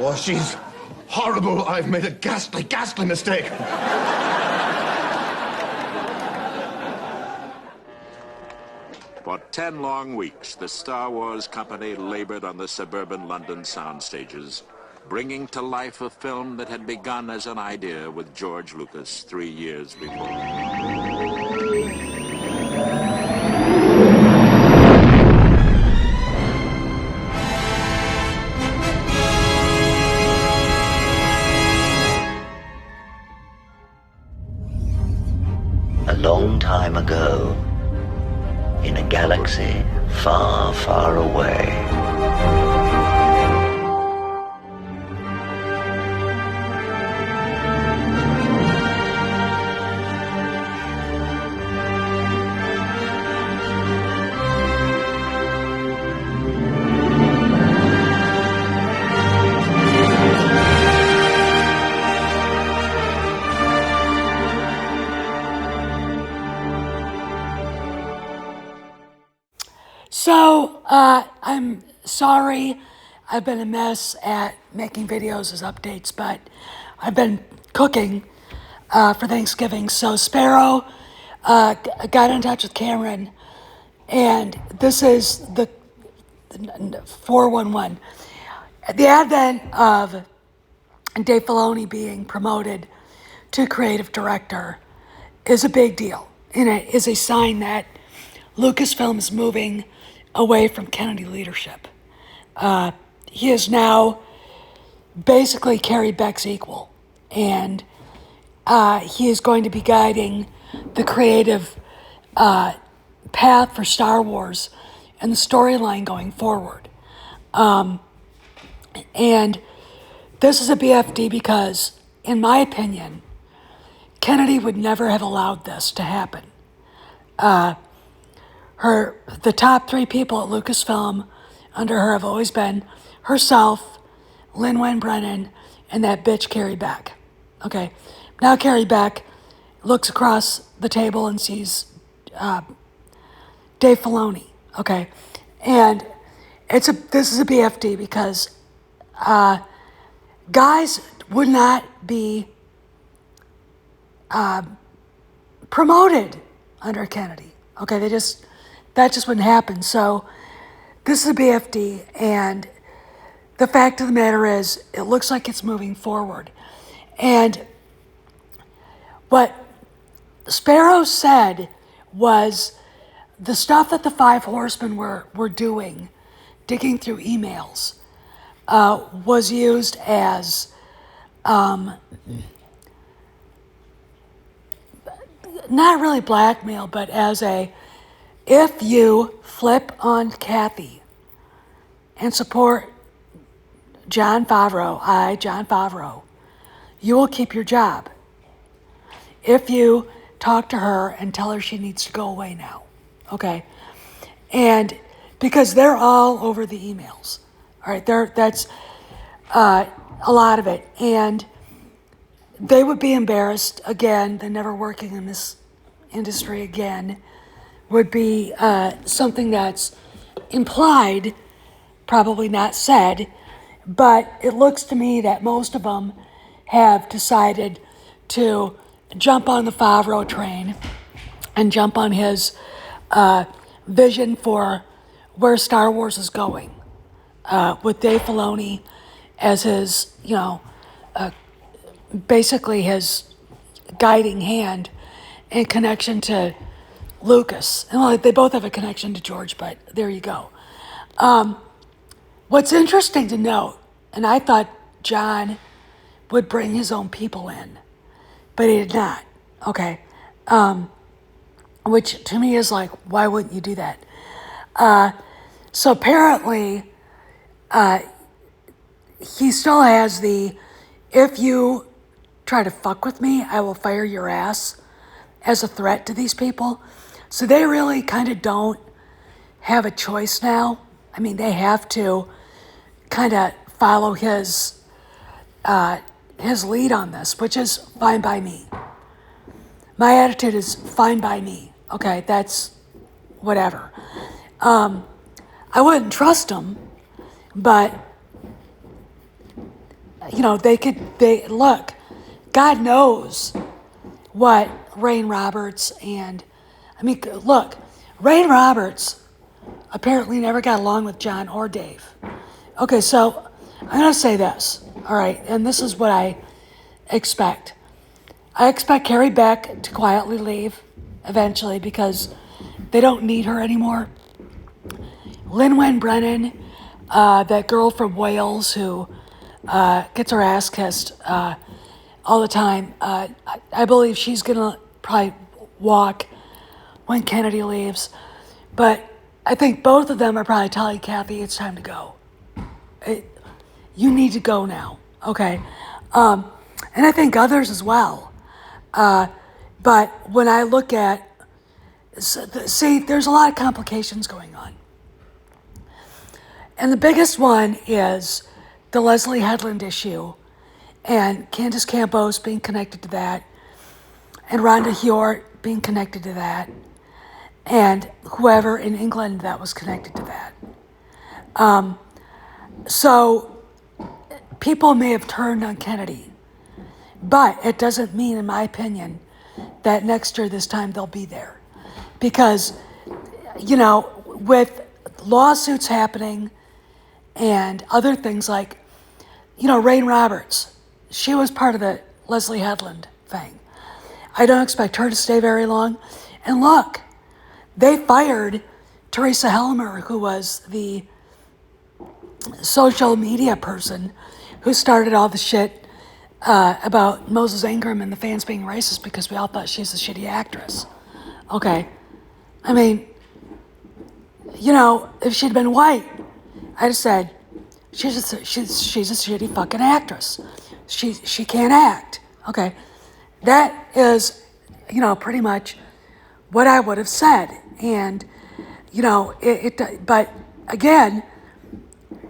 Oh, she's horrible. I've made a ghastly, ghastly mistake. For 10 long weeks, the Star Wars company labored on the suburban London sound stages, bringing to life a film that had begun as an idea with George Lucas 3 years before. A long time ago, in a galaxy far, far away, So, I'm sorry I've been a mess at making videos as updates, but I've been cooking for Thanksgiving. So Sparrow got in touch with Cameron, and this is the 411. The advent of Dave Filoni being promoted to creative director is a big deal, and it is a sign that Lucasfilm is moving away from Kennedy leadership. He is now basically Carrie Beck's equal, and he is going to be guiding the creative path for Star Wars and the storyline going forward. And this is a BFD because, in my opinion, Kennedy would never have allowed this to happen. The top 3 people at Lucasfilm under her have always been herself, Lin-Wen Brennan, and that bitch Carrie Beck. Okay, now Carrie Beck looks across the table and sees Dave Filoni. Okay, and this is a BFD because guys would not be promoted under Kennedy. Okay, that just wouldn't happen. So this is a BFD, and the fact of the matter is, it looks like it's moving forward. And what Sparrow said was the stuff that the 5 horsemen were doing, digging through emails, was used as not really blackmail, but as if you flip on Kathy and support John Favreau, you will keep your job. If you talk to her and tell her she needs to go away now, okay? And because they're all over the emails, all right? That's a lot of it. And they would be embarrassed, again, they're never working in this industry again, would be something that's implied, probably not said, but it looks to me that most of them have decided to jump on the Favreau train and jump on his vision for where Star Wars is going, with Dave Filoni as his, basically his guiding hand in connection to Lucas. Well, they both have a connection to George, but there you go. What's interesting to note, and I thought John would bring his own people in, but he did not, okay? Which to me is like, why wouldn't you do that? So apparently, he still has if you try to fuck with me, I will fire your ass as a threat to these people. So they really kind of don't have a choice now. I mean, they have to kind of follow his lead on this, which is fine by me. My attitude is fine by me. Okay, that's whatever. I wouldn't trust him, but look, God knows what Rain Roberts look, Rain Roberts apparently never got along with John or Dave. Okay, so I'm going to say this, all right, and this is what I expect. I expect Carrie Beck to quietly leave eventually because they don't need her anymore. Lin-Wen Brennan, that girl from Wales who gets her ass kissed all the time, I believe she's going to probably walk when Kennedy leaves. But I think both of them are probably telling Kathy it's time to go. You need to go now, okay? And I think others as well. But when I look at, see, there's a lot of complications going on. And the biggest one is the Leslie Headland issue and Candace Campos being connected to that and Rhonda Hjort being connected to that and whoever in England that was connected to that. So people may have turned on Kennedy, but it doesn't mean, in my opinion, that next year this time they'll be there. Because, with lawsuits happening and other things like, Rain Roberts, she was part of the Leslie Headland thing. I don't expect her to stay very long. And look, they fired Teresa Helmer, who was the social media person who started all the shit about Moses Ingram and the fans being racist because we all thought she's a shitty actress. Okay. I mean, if she'd been white, I'd have said, she's a shitty fucking actress. She can't act. Okay. That is, pretty much what I would have said. And, but again,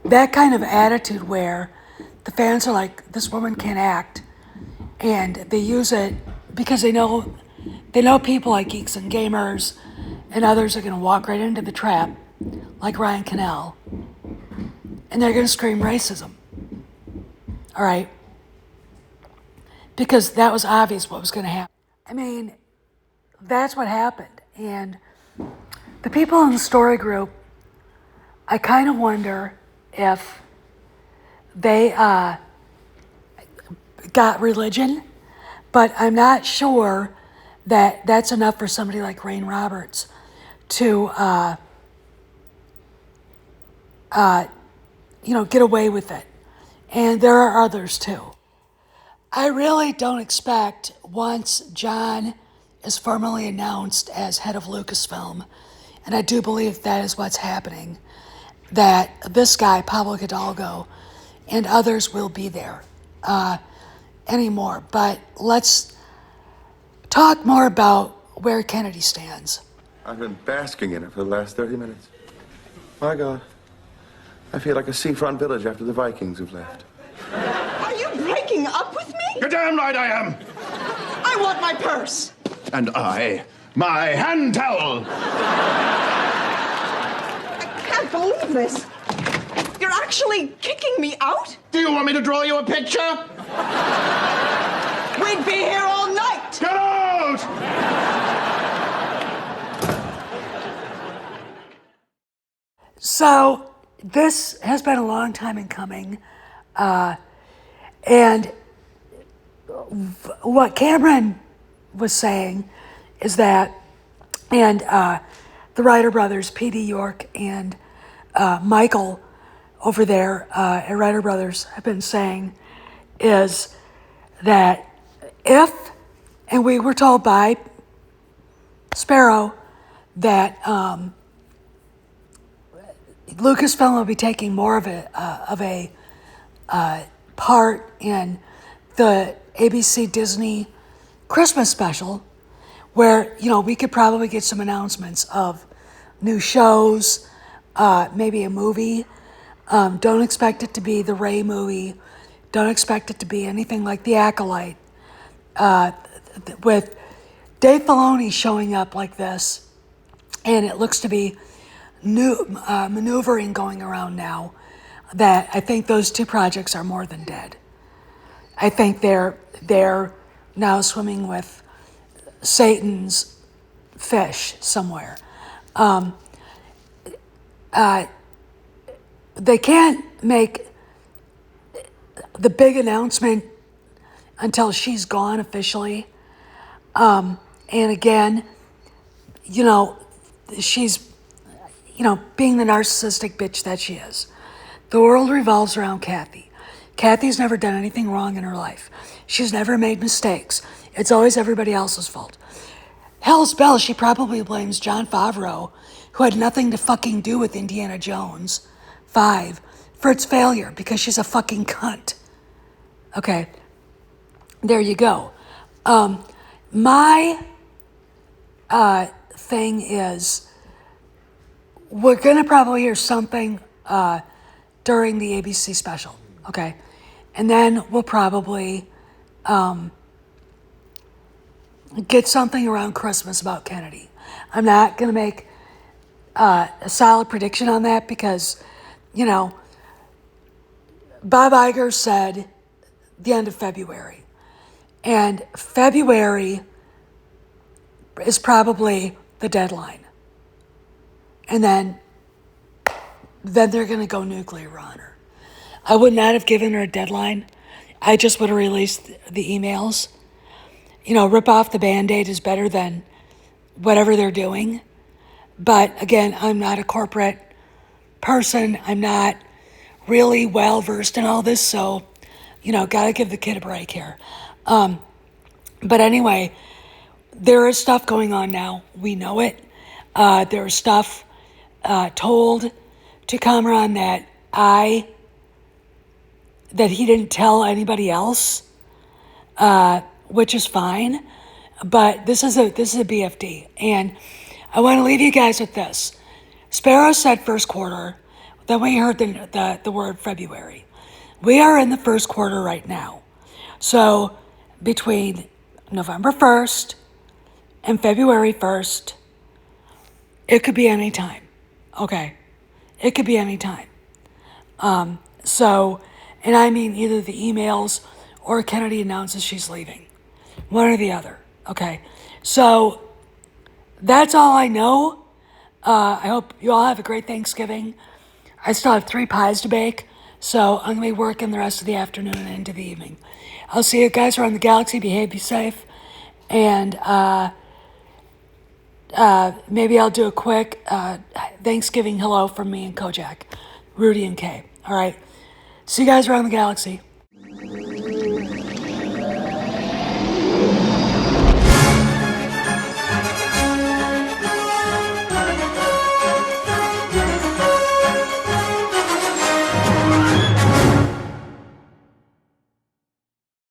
that kind of attitude where the fans are like, this woman can't act, and they use it because they know people like Geeks and Gamers and others are going to walk right into the trap, like Ryan Cannell, and they're going to scream racism. All right? Because that was obvious what was going to happen. I mean, that's what happened. And the people in the story group, I kind of wonder if they got religion, but I'm not sure that that's enough for somebody like Rain Roberts to, get away with it. And there are others too. I really don't expect, once John is formally announced as head of Lucasfilm, and I do believe that is what's happening, that this guy, Pablo Hidalgo, and others will be there anymore. But let's talk more about where Kennedy stands. I've been basking in it for the last 30 minutes. My God. I feel like a seafront village after the Vikings have left. Are you breaking up with me? You're damn right I am. I want my purse. And my hand towel. I can't believe this. You're actually kicking me out? Do you want me to draw you a picture? We'd be here all night. Get out! So this has been a long time in coming. And what Cameron was saying is that, and the Ryder brothers, P.D. York and Michael over there at Ryder Brothers have been saying, is that if, and we were told by SPARROW that Lucasfilm will be taking more of a part in the ABC Disney Christmas special, where we could probably get some announcements of new shows, maybe a movie. Don't expect it to be the Ray movie. Don't expect it to be anything like The Acolyte. With Dave Filoni showing up like this, and it looks to be new maneuvering going around now, that I think those two projects are more than dead. I think they're now swimming with Satan's fish somewhere. They can't make the big announcement until she's gone officially. And again, she's, being the narcissistic bitch that she is. The world revolves around Kathy. Kathy's never done anything wrong in her life. She's never made mistakes. It's always everybody else's fault. Hell's bells, she probably blames Jon Favreau, who had nothing to fucking do with Indiana Jones 5, for its failure, because she's a fucking cunt. Okay, there you go. My thing is, we're gonna probably hear something during the ABC special, okay? And then we'll probably get something around Christmas about Kennedy. I'm not gonna make a solid prediction on that because, Bob Iger said the end of February. And February is probably the deadline. And then they're going to go nuclear on her. I would not have given her a deadline. I just would have released the emails. Rip off the Band-Aid is better than whatever they're doing. But again, I'm not a corporate person. I'm not really well versed in all this. So, got to give the kid a break here. But anyway, there is stuff going on now. We know it. There is stuff told to Cameron that he didn't tell anybody else, which is fine. But this is a BFD, and I want to leave you guys with this. Sparrow said first quarter. Then we heard the word February. We are in the first quarter right now. So between November 1st and February 1st, it could be any time. Okay? It could be any time. And I mean either the emails or Kennedy announces she's leaving. One or the other. Okay? So that's all I know. I hope you all have a great Thanksgiving. I still have 3 pies to bake, so I'm going to be working the rest of the afternoon and into the evening. I'll see you guys around the galaxy. Behave, be safe. And maybe I'll do a quick Thanksgiving hello from me and Kojak, Rudy and Kay. All right. See you guys around the galaxy.